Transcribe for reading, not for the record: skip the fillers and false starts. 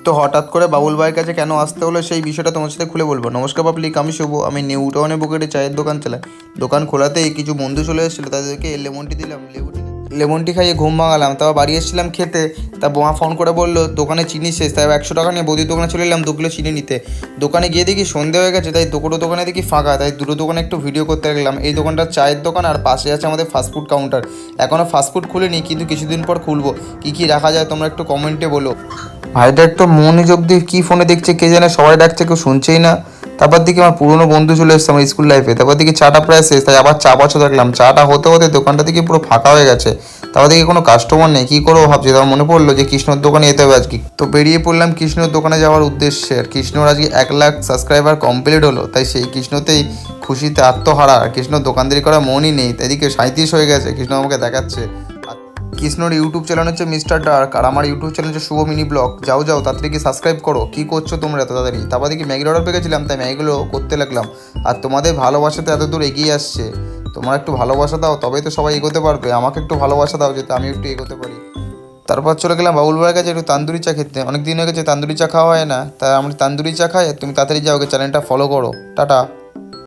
তো হঠাৎ করে বাবুল ভাইয়ের কাছে কেন আসতে হলো সেই বিষয়টা তোমার সাথে খুলে বলবো। নমস্কার পাবলিক, আমি শুভ। আমি নিউ টাউনে বুকেটে চায়ের দোকান চালাই। দোকান খোলাতেই কিছু বন্ধু চলে এসেছিলো, তাদেরকে লেমন টি দিলাম। লেমন টি খাইয়ে ঘুম ভাঙালাম। তারপর বাড়ি এসেছিলাম খেতে। তা বোমা ফোন করে বললো দোকানে চিনি শেষ। তাই 100 টাকা নিয়ে বৌদির দোকানে চলে এলাম 2 কিলো চিনি নিতে। দোকানে গিয়ে দেখি সন্ধে হয়ে গেছে, তাই দুটো দোকানে দেখি ফাঁকা। তাই দুটো দোকানে একটু ভিডিও করতে লাগলাম। এই দোকানটা চায়ের দোকান আর পাশে আছে আমাদের ফাস্টফুড কাউন্টার। এখনও ফাস্টফুড খুলিনি, কিন্তু কিছুদিন পর খুলবো। কী কী রাখা যায় তোমরা একটু কমেন্টে বলো। ভাইটার তো মনোযোগ দিয়ে কী ফোনে দেখছে কে জানে, সবাই ডাকছে কেউ শুনছেই না। তারপর দিকে আমার পুরনো বন্ধু চলে এসেছে আমার স্কুল লাইফে। তারপর দিকে চাটা প্রায় শেষ, তাই আবার চা পাচ্ছ দেখলাম। চাটা হতে হতে দোকানটা দিকে পুরো ফাঁকা হয়ে গেছে। তারপর দিকে কোনো কাস্টমার নেই, কী করবো ভাবছি। তারপর মনে পড়লো যে কৃষ্ণর দোকানে যেতে হবে আজকে। তো বেরিয়ে পড়লাম কৃষ্ণর দোকানে যাওয়ার উদ্দেশ্যে। আর কৃষ্ণর আজকে 1 লাখ সাবস্ক্রাইবার কমপ্লিট হলো, তাই সেই কৃষ্ণতেই খুশিতে আত্মহারা। আর কৃষ্ণ দোকানদারি করার মনই নেই। এদিকে 37 হয়ে গেছে, কৃষ্ণ আমাকে দেখাচ্ছে। কৃষ্ণর ইউটিউব চ্যানেল হচ্ছে মিস্টার ডার্ক, আর আমার ইউটিউব চ্যানেল হচ্ছে শুভ মিনি ব্লগ। যাও যাও তাড়াতাড়ি কি সাবস্ক্রাইব করো। কী করছো তোমরা এত তাড়াতাড়ি? তারপর দেখি ম্যাগির অর্ডার পেয়ে গেছিলাম, তাই ম্যাগিগুলো করতে লাগলাম। আর তোমাদের ভালোবাসাতে এত দূর এগিয়ে আসছে। তোমরা একটু ভালোবাসা দাও, তবেই তো সবাই এগোতে পারবে। আমাকে একটু ভালোবাসা দাও যাতে আমি একটু এগোতে পারি। তারপর চলে গেলাম বাবুল ভাইয়ের কাছে একটু তান্দুরি চা খেতে। অনেক দিন হয়ে গেছে তান্দুরি চা খাওয়া হয় না, তাই আমি তান্দুরি চা খাই। তুমি তাড়াতাড়ি যাও, ওকে চ্যানেলটা ফলো করো। টাটা।